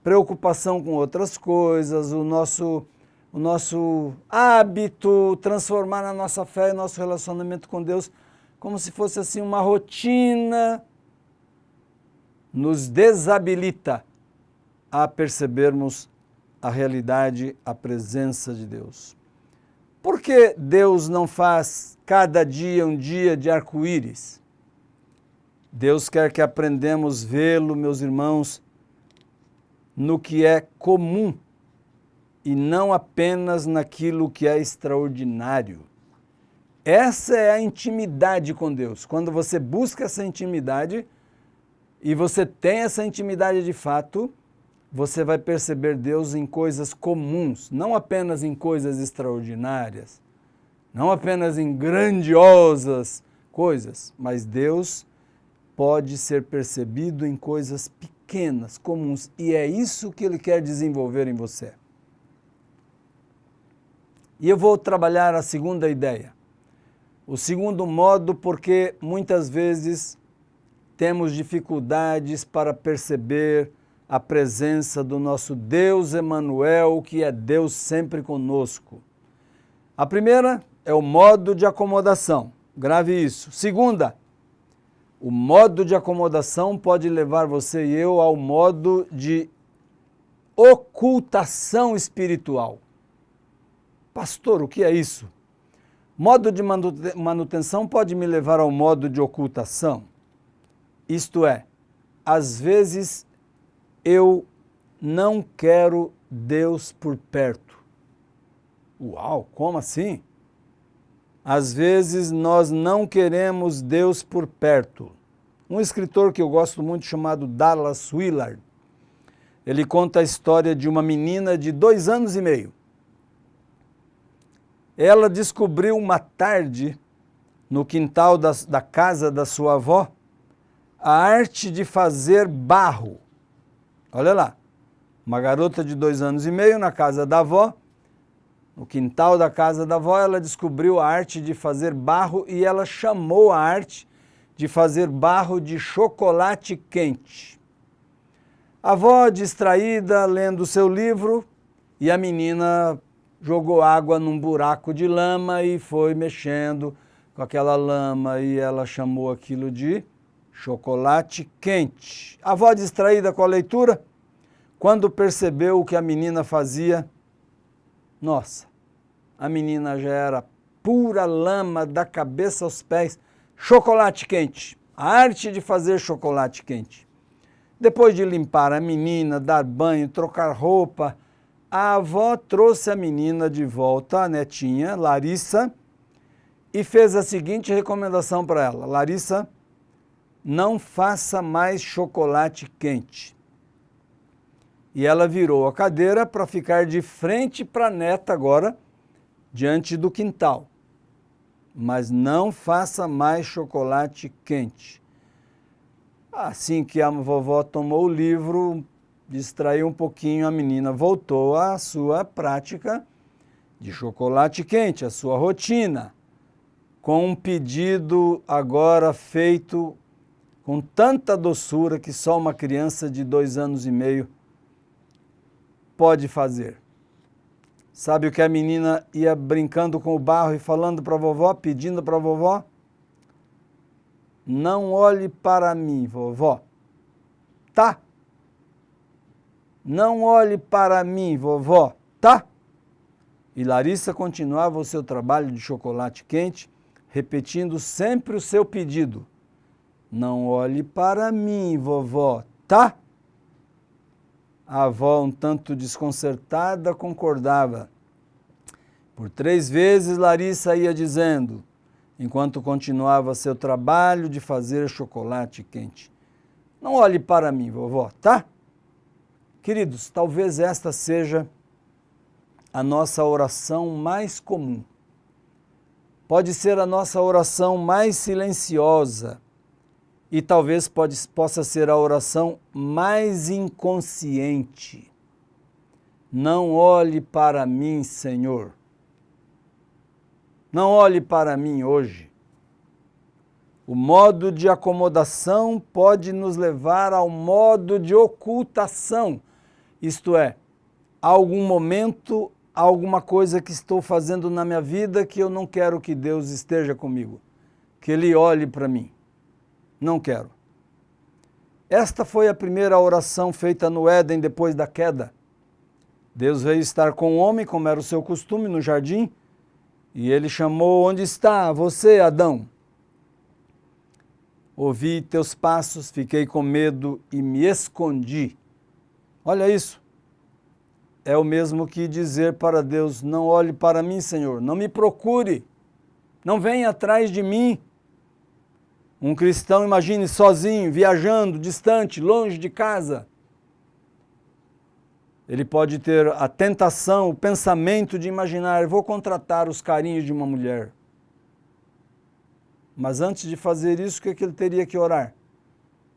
preocupação com outras coisas, o nosso hábito, transformar a nossa fé e nosso relacionamento com Deus como se fosse assim uma rotina, nos desabilita a percebermos a realidade, a presença de Deus. Por que Deus não faz cada dia um dia de arco-íris? Deus quer que aprendamos vê-lo, meus irmãos, no que é comum e não apenas naquilo que é extraordinário. Essa é a intimidade com Deus. Quando você busca essa intimidade e você tem essa intimidade de fato, você vai perceber Deus em coisas comuns, não apenas em coisas extraordinárias, não apenas em grandiosas coisas, mas Deus pode ser percebido em coisas pequenas, comuns, e é isso que Ele quer desenvolver em você. E eu vou trabalhar a segunda ideia. O segundo modo, porque muitas vezes temos dificuldades para perceber a presença do nosso Deus Emanuel, que é Deus sempre conosco. A primeira é o modo de acomodação. Grave isso. Segunda, o modo de acomodação pode levar você e eu ao modo de ocultação espiritual. Pastor, o que é isso? Modo de manutenção pode me levar ao modo de ocultação. Isto é, às vezes eu não quero Deus por perto. Uau, como assim? Às vezes nós não queremos Deus por perto. Um escritor que eu gosto muito chamado Dallas Willard, ele conta a história de uma menina de 2 anos e meio. Ela descobriu uma tarde, no quintal da casa da sua avó, a arte de fazer barro. Olha lá, uma garota de 2 anos e meio na casa da avó, no quintal da casa da avó, ela descobriu a arte de fazer barro e ela chamou a arte de fazer barro de chocolate quente. A avó, distraída, lendo seu livro, e a menina jogou água num buraco de lama e foi mexendo com aquela lama e ela chamou aquilo de chocolate quente. A avó, distraída com a leitura, quando percebeu o que a menina fazia, nossa, a menina já era pura lama da cabeça aos pés, chocolate quente, a arte de fazer chocolate quente. Depois de limpar a menina, dar banho, trocar roupa, a avó trouxe a menina de volta, a netinha, Larissa, e fez a seguinte recomendação para ela: Larissa, não faça mais chocolate quente. E ela virou a cadeira para ficar de frente para a neta agora, diante do quintal. Mas não faça mais chocolate quente. Assim que a vovó tomou o livro, distraiu um pouquinho, a menina voltou à sua prática de chocolate quente, à sua rotina, com um pedido agora feito com tanta doçura que só uma criança de 2 anos e meio pode fazer. Sabe o que a menina ia brincando com o barro e falando para a vovó, pedindo para a vovó? Não olhe para mim, vovó. Tá? Não olhe para mim, vovó. Tá? E Larissa continuava o seu trabalho de chocolate quente, repetindo sempre o seu pedido. Não olhe para mim, vovó. Tá? A avó, um tanto desconcertada, concordava. Por 3 vezes Larissa ia dizendo, enquanto continuava seu trabalho de fazer chocolate quente. Não olhe para mim, vovó, tá? Queridos, talvez esta seja a nossa oração mais comum. Pode ser a nossa oração mais silenciosa e talvez possa ser a oração mais inconsciente. Não olhe para mim, Senhor. Não olhe para mim hoje. O modo de acomodação pode nos levar ao modo de ocultação, isto é, algum momento, alguma coisa que estou fazendo na minha vida que eu não quero que Deus esteja comigo, que Ele olhe para mim. Não quero. Esta foi a primeira oração feita no Éden depois da queda. Deus veio estar com o homem, como era o seu costume, no jardim, e Ele chamou, onde está você, Adão? Ouvi teus passos, fiquei com medo e me escondi. Olha isso. É o mesmo que dizer para Deus, não olhe para mim, Senhor, não me procure, não venha atrás de mim. Um cristão, imagine, sozinho, viajando, distante, longe de casa. Ele pode ter a tentação, o pensamento de imaginar, vou contratar os carinhos de uma mulher. Mas antes de fazer isso, o que ele teria que orar?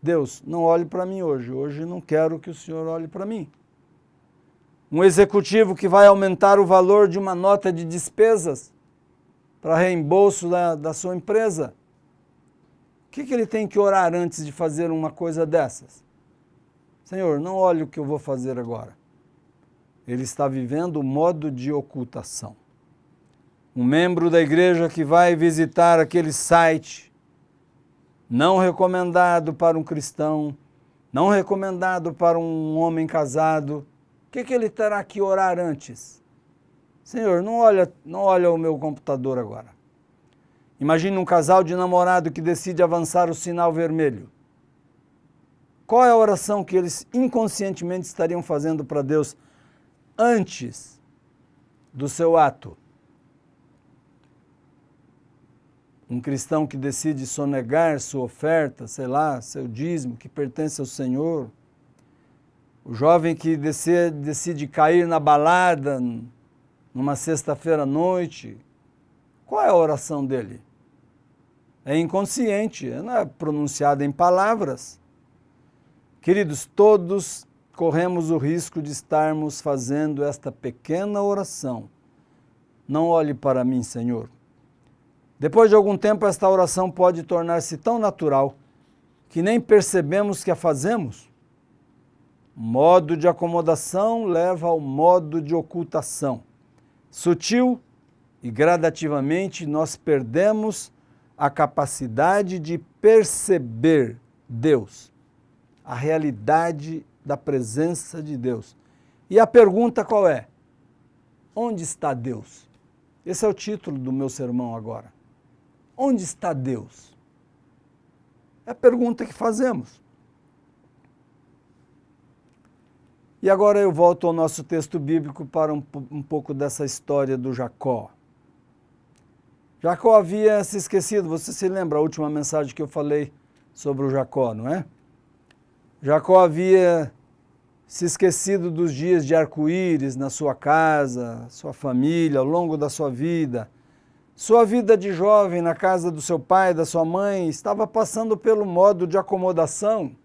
Deus, não olhe para mim hoje. Hoje não quero que o Senhor olhe para mim. Um executivo que vai aumentar o valor de uma nota de despesas para reembolso da sua empresa. O que ele tem que orar antes de fazer uma coisa dessas? Senhor, não olhe o que eu vou fazer agora. Ele está vivendo o modo de ocultação. Um membro da igreja que vai visitar aquele site não recomendado para um cristão, não recomendado para um homem casado, o que ele terá que orar antes? Senhor, não olha o meu computador agora. Imagine um casal de namorado que decide avançar o sinal vermelho. Qual é a oração que eles inconscientemente estariam fazendo para Deus antes do seu ato? Um cristão que decide sonegar sua oferta, sei lá, seu dízimo que pertence ao Senhor. O jovem que decide cair na balada numa sexta-feira à noite. Qual é a oração dele? É inconsciente, não é pronunciada em palavras. Queridos, todos corremos o risco de estarmos fazendo esta pequena oração. Não olhe para mim, Senhor. Depois de algum tempo, esta oração pode tornar-se tão natural que nem percebemos que a fazemos. O modo de acomodação leva ao modo de ocultação. Sutil e gradativamente nós perdemos a capacidade de perceber Deus, a realidade da presença de Deus. E a pergunta qual é? Onde está Deus? Esse é o título do meu sermão agora. Onde está Deus? É a pergunta que fazemos. E agora eu volto ao nosso texto bíblico para um pouco dessa história do Jacó. Jacó havia se esquecido, você se lembra a última mensagem que eu falei sobre o Jacó, não é? Jacó havia se esquecido dos dias de arco-íris na sua casa, sua família, ao longo da sua vida. Sua vida de jovem na casa do seu pai, da sua mãe, estava passando pelo modo de acomodação.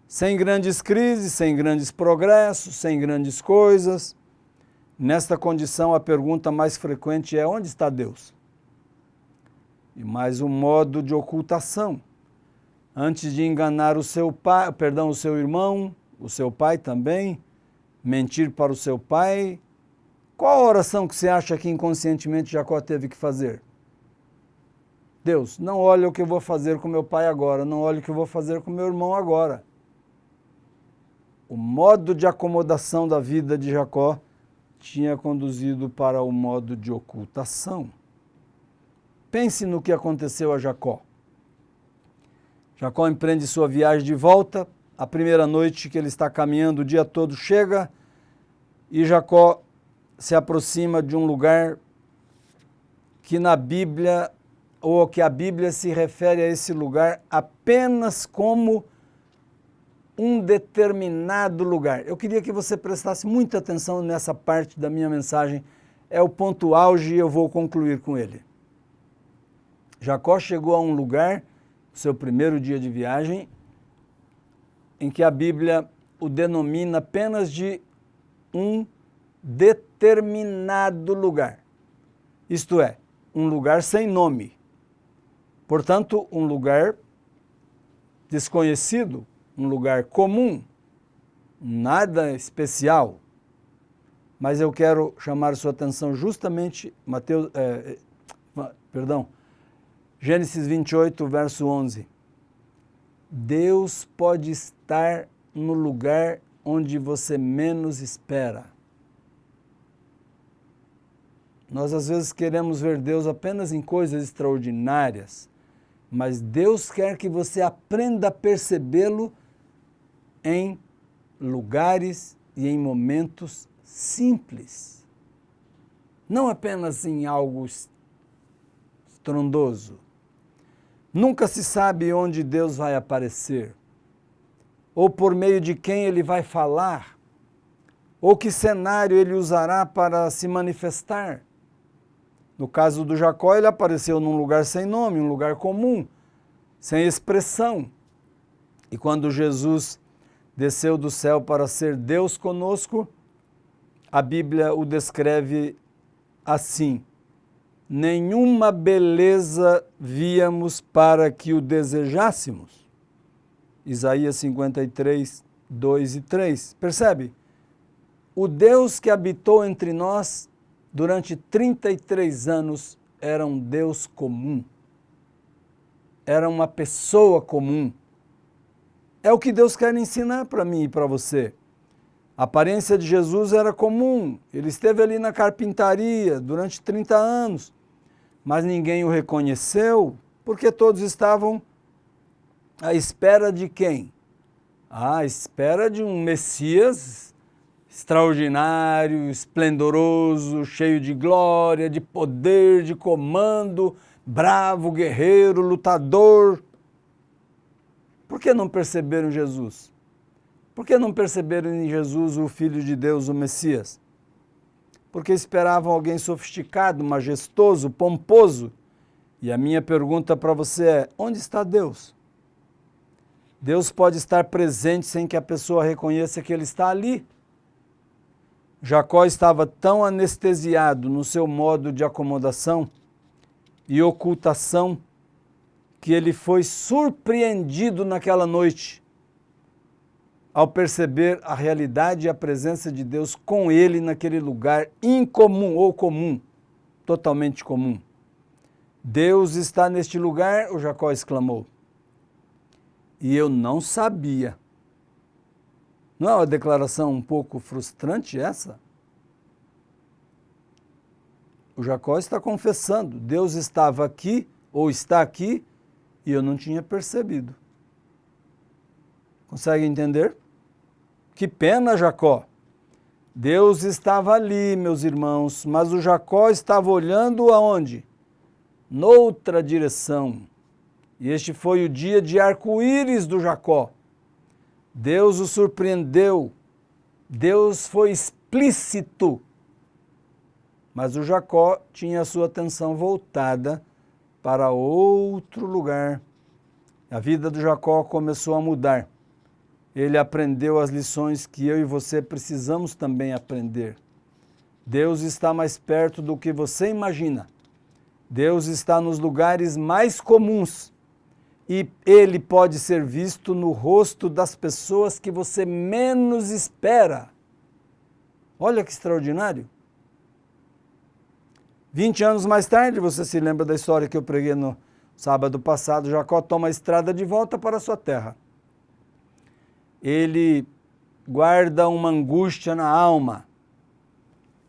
Sem grandes crises, sem grandes progressos, sem grandes coisas. Nesta condição, a pergunta mais frequente é: onde está Deus? E mais um modo de ocultação. antes de enganar o seu pai, perdão, o seu irmão, o seu pai também, mentir para o seu pai. Qual a oração que você acha que inconscientemente Jacó teve que fazer? Deus, não olha o que eu vou fazer com meu pai agora, não olha o que eu vou fazer com meu irmão agora. O modo de acomodação da vida de Jacó tinha conduzido para o modo de ocultação. Pense no que aconteceu a Jacó. Jacó empreende sua viagem de volta. A primeira noite que ele está caminhando o dia todo chega e Jacó se aproxima de um lugar que na Bíblia, ou que a Bíblia se refere a esse lugar apenas como um determinado lugar. Eu queria que você prestasse muita atenção nessa parte da minha mensagem. É o ponto auge e eu vou concluir com ele. Jacó chegou a um lugar, seu primeiro dia de viagem, em que a Bíblia o denomina apenas de um determinado lugar. Isto é, um lugar sem nome. Portanto, um lugar desconhecido, um lugar comum, nada especial. Mas eu quero chamar sua atenção justamente, Gênesis 28, verso 11. Deus pode estar no lugar onde você menos espera. Nós às vezes queremos ver Deus apenas em coisas extraordinárias, mas Deus quer que você aprenda a percebê-lo em lugares e em momentos simples. Não apenas em algo estrondoso. Nunca se sabe onde Deus vai aparecer, ou por meio de quem Ele vai falar, ou que cenário Ele usará para se manifestar. No caso do Jacó, ele apareceu num lugar sem nome, um lugar comum, sem expressão. E quando Jesus desceu do céu para ser Deus conosco, a Bíblia o descreve assim: nenhuma beleza víamos para que o desejássemos. Isaías 53, 2 e 3. Percebe? O Deus que habitou entre nós durante 33 anos era um Deus comum. Era uma pessoa comum. É o que Deus quer ensinar para mim e para você. A aparência de Jesus era comum. Ele esteve ali na carpintaria durante 30 anos, mas ninguém o reconheceu, porque todos estavam à espera de quem? À espera de um Messias extraordinário, esplendoroso, cheio de glória, de poder, de comando, bravo, guerreiro, lutador. Por que não perceberam Jesus? Por que não perceberam em Jesus o Filho de Deus, o Messias? Porque esperavam alguém sofisticado, majestoso, pomposo. E a minha pergunta para você é: onde está Deus? Deus pode estar presente sem que a pessoa reconheça que Ele está ali. Jacó estava tão anestesiado no seu modo de acomodação e ocultação que ele foi surpreendido naquela noite ao perceber a realidade e a presença de Deus com ele naquele lugar incomum ou comum, totalmente comum. Deus está neste lugar, o Jacó exclamou. E eu não sabia. Não é uma declaração um pouco frustrante essa? O Jacó está confessando, Deus estava aqui ou está aqui e eu não tinha percebido. Consegue entender? Que pena, Jacó. Deus estava ali, meus irmãos, mas o Jacó estava olhando aonde? Noutra direção. E este foi o dia de arco-íris do Jacó. Deus o surpreendeu, Deus foi explícito, mas o Jacó tinha a sua atenção voltada para outro lugar. A vida do Jacó começou a mudar. Ele aprendeu as lições que eu e você precisamos também aprender. Deus está mais perto do que você imagina. Deus está nos lugares mais comuns. e ele pode ser visto no rosto das pessoas que você menos espera. Olha que extraordinário. 20 anos mais tarde, você se lembra da história que eu preguei no sábado passado, Jacó toma a estrada de volta para a sua terra. Ele guarda uma angústia na alma.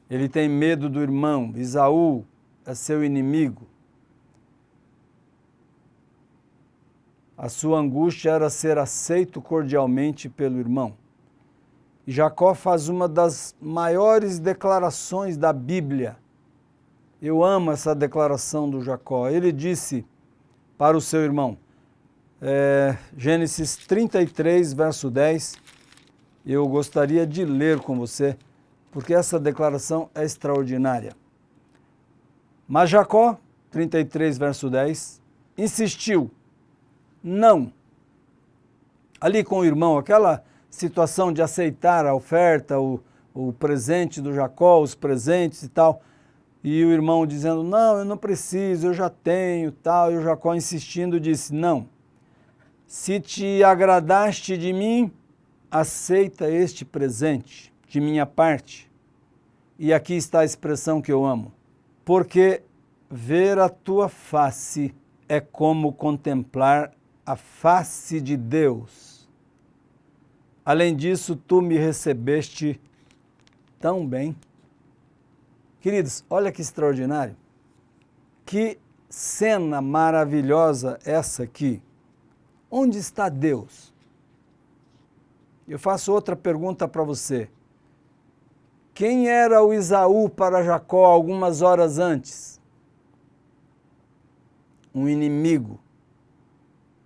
Ele tem medo do irmão. Esaú é seu inimigo. A sua angústia era ser aceito cordialmente pelo irmão. E Jacó faz uma das maiores declarações da Bíblia. Eu amo essa declaração do Jacó. Ele disse para o seu irmão, Gênesis 33, verso 10, eu gostaria de ler com você, porque essa declaração é extraordinária. Mas Jacó, 33, verso 10, insistiu, não. Ali com o irmão, aquela situação de aceitar a oferta, o presente do Jacó, os presentes e tal, e o irmão dizendo, não, eu não preciso, eu já tenho, tal, e o Jacó insistindo disse, não, se te agradaste de mim, aceita este presente de minha parte. E aqui está a expressão que eu amo, porque ver a tua face é como contemplar a face de Deus. Além disso, tu me recebeste tão bem. Queridos, olha que extraordinário. Que cena maravilhosa essa aqui. Onde está Deus? Eu faço outra pergunta para você. Quem era o Esaú para Jacó algumas horas antes? Um inimigo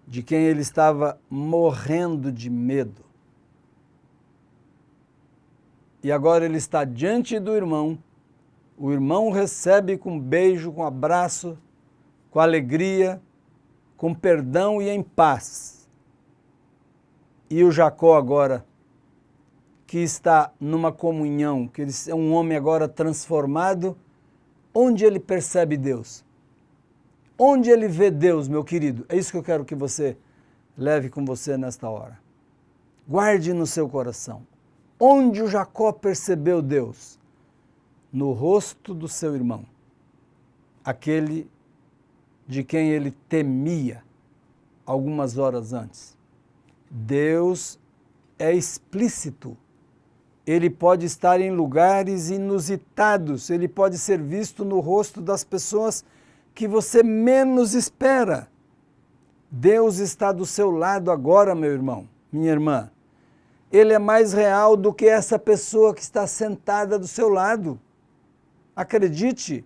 de quem ele estava morrendo de medo. E agora ele está diante do irmão, o irmão o recebe com beijo, com abraço, com alegria, com perdão e em paz. E o Jacó agora, que está numa comunhão, que ele é um homem agora transformado, onde ele percebe Deus? Onde ele vê Deus, meu querido? É isso que eu quero que você leve com você nesta hora. Guarde no seu coração. Onde o Jacó percebeu Deus? No rosto do seu irmão, aquele de quem ele temia algumas horas antes. Deus é explícito. Ele pode estar em lugares inusitados, ele pode ser visto no rosto das pessoas que você menos espera. Deus está do seu lado agora, meu irmão, minha irmã. Ele é mais real do que essa pessoa que está sentada do seu lado. Acredite,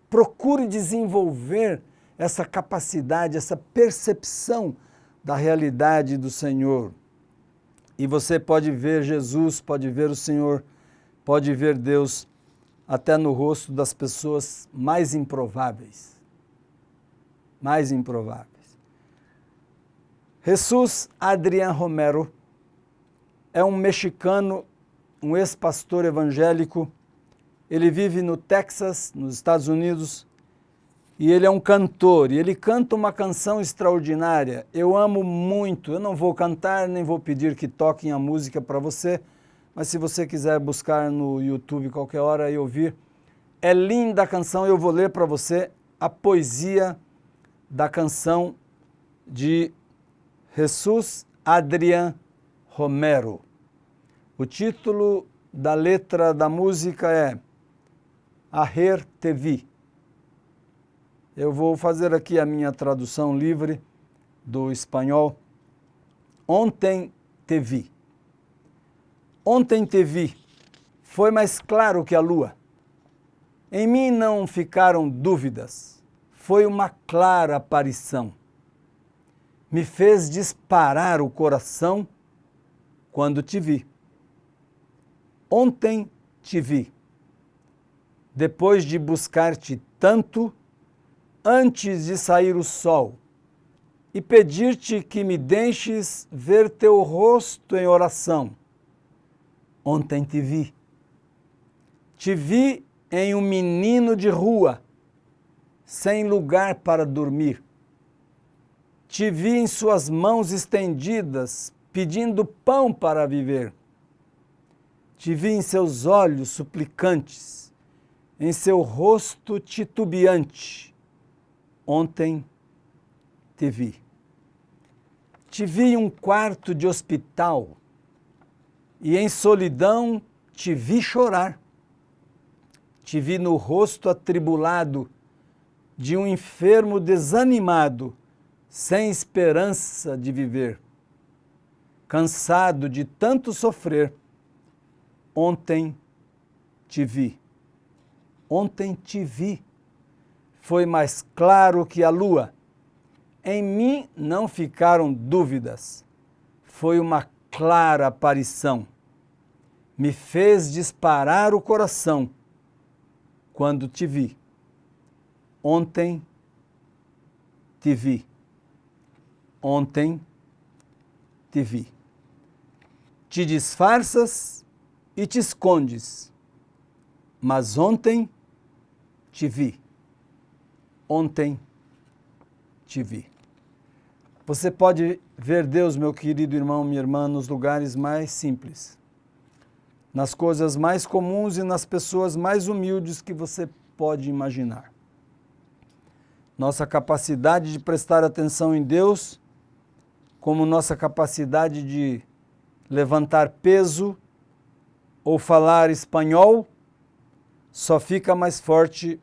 procure desenvolver essa capacidade, essa percepção da realidade do Senhor. E você pode ver Jesus, pode ver o Senhor, pode ver Deus até no rosto das pessoas mais improváveis. Mais improváveis. Jesus Adrián Romero é um mexicano, um ex-pastor evangélico. Ele vive no Texas, nos Estados Unidos, e ele é um cantor, e ele canta uma canção extraordinária. Eu amo muito, eu não vou cantar, nem vou pedir que toquem a música para você, mas se você quiser buscar no YouTube qualquer hora e ouvir, é linda a canção, eu vou ler para você a poesia da canção de Jesus Adrián Romero. O título da letra da música é Ayer te vi. Eu vou fazer aqui a minha tradução livre do espanhol. Ontem te vi. Ontem te vi. Foi mais claro que a lua. Em mim não ficaram dúvidas. Foi uma clara aparição. Me fez disparar o coração quando te vi. Ontem te vi. Depois de buscar-te tanto, antes de sair o sol, e pedir-te que me deixes ver teu rosto em oração. Ontem te vi. Te vi em um menino de rua, sem lugar para dormir. Te vi em suas mãos estendidas, pedindo pão para viver. Te vi em seus olhos suplicantes, em seu rosto titubeante. Ontem te vi. Te vi em um quarto de hospital e em solidão te vi chorar. Te vi no rosto atribulado de um enfermo desanimado, sem esperança de viver, cansado de tanto sofrer. Ontem te vi. Ontem te vi. Foi mais claro que a lua. Em mim não ficaram dúvidas. Foi uma clara aparição. Me fez disparar o coração quando te vi. Ontem te vi. Ontem te vi. Te disfarças e te escondes, mas ontem te vi. Ontem te vi. Você pode ver Deus, meu querido irmão, minha irmã, nos lugares mais simples, nas coisas mais comuns e nas pessoas mais humildes que você pode imaginar. Nossa capacidade de prestar atenção em Deus, como nossa capacidade de levantar peso ou falar espanhol, só fica mais forte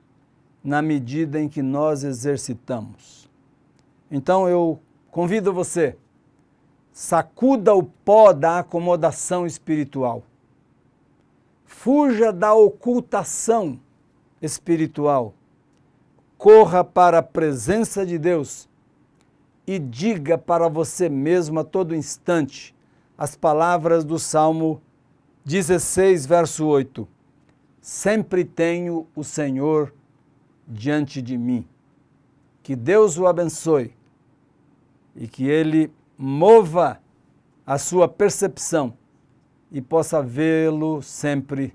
na medida em que nós exercitamos. Então eu convido você, sacuda o pó da acomodação espiritual. Fuja da ocultação espiritual. Corra para a presença de Deus e diga para você mesmo a todo instante as palavras do Salmo 16, verso 8. Sempre tenho o Senhor diante de mim. Que Deus o abençoe e que Ele mova a sua percepção e possa vê-lo sempre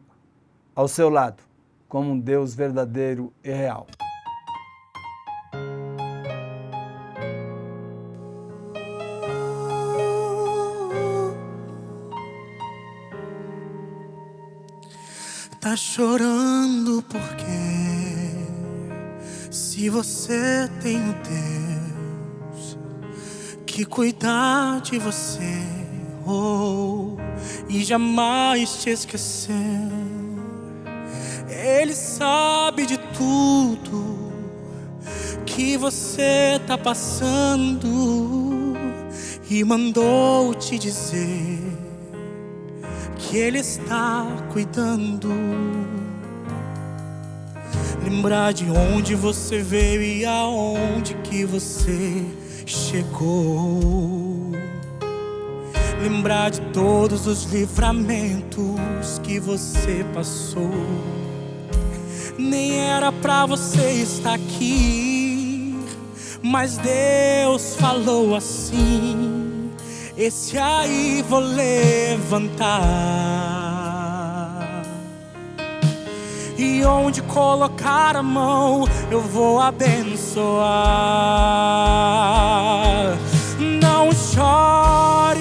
ao seu lado, como um Deus verdadeiro e real. Tá chorando porque se você tem um Deus que cuidar de você, e jamais te esquecer, Ele sabe de tudo que você tá passando e mandou te dizer que Ele está cuidando. Lembrar de onde você veio e aonde que você chegou. Lembrar de todos os livramentos que você passou. Nem era pra você estar aqui, mas Deus falou assim: esse aí vou levantar, e onde colocar a mão eu vou abençoar. Não chore,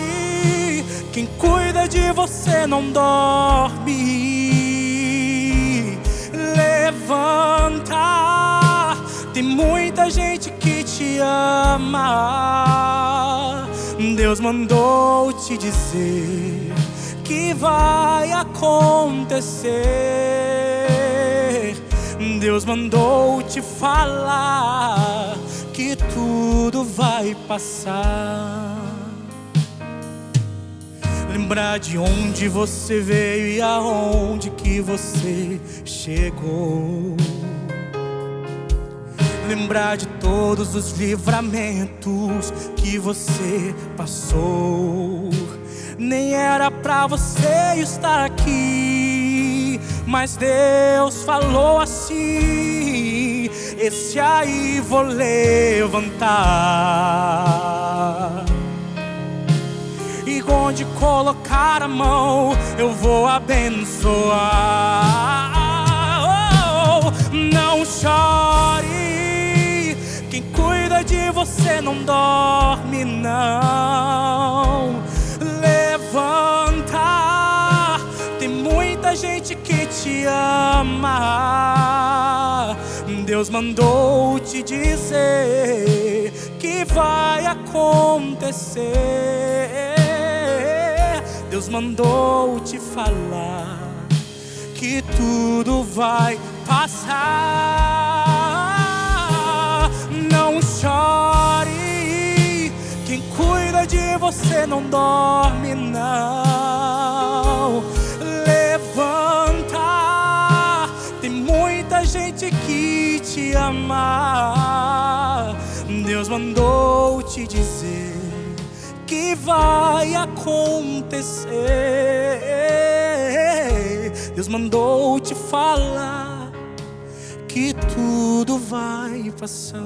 quem cuida de você não dorme. Levanta, tem muita gente que te ama. Deus mandou te dizer que vai acontecer. Deus mandou te falar que tudo vai passar. Lembrar de onde você veio e aonde que você chegou. Lembrar de todos os livramentos que você passou. Nem era pra você estar aqui, mas Deus falou assim: esse aí vou levantar, e onde colocar a mão eu vou abençoar. Não chore, quem cuida de de você não dorme, não. Levanta, tem muita gente que te ama. Deus mandou te dizer que vai acontecer. Deus mandou te falar que tudo vai passar. Não chore, quem cuida de você não dorme, não. Levanta, tem muita gente que te ama. Deus mandou te dizer que vai acontecer. Deus mandou te falar que tudo vai passar.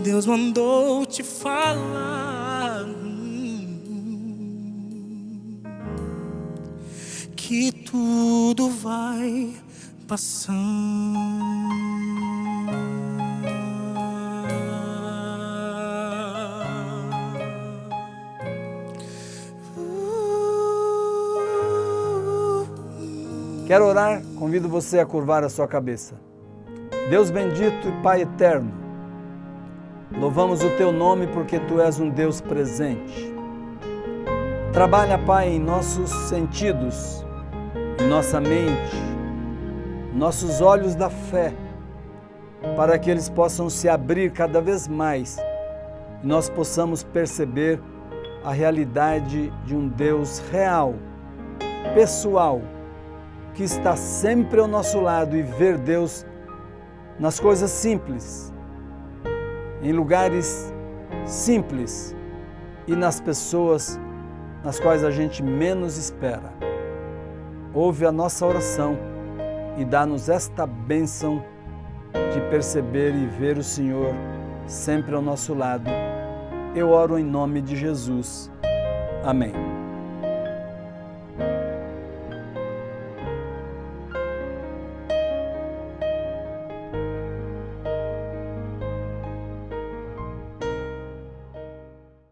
Deus mandou te falar que tudo vai passar. Quero orar? Convido você a curvar a sua cabeça. Deus bendito e Pai eterno, louvamos o Teu nome porque Tu és um Deus presente. Trabalha, Pai, em nossos sentidos, em nossa mente, nossos olhos da fé, para que eles possam se abrir cada vez mais e nós possamos perceber a realidade de um Deus real, pessoal, que está sempre ao nosso lado, e ver Deus nas coisas simples, em lugares simples e nas pessoas nas quais a gente menos espera. Ouve a nossa oração e dá-nos esta bênção de perceber e ver o Senhor sempre ao nosso lado. Eu oro em nome de Jesus. Amém.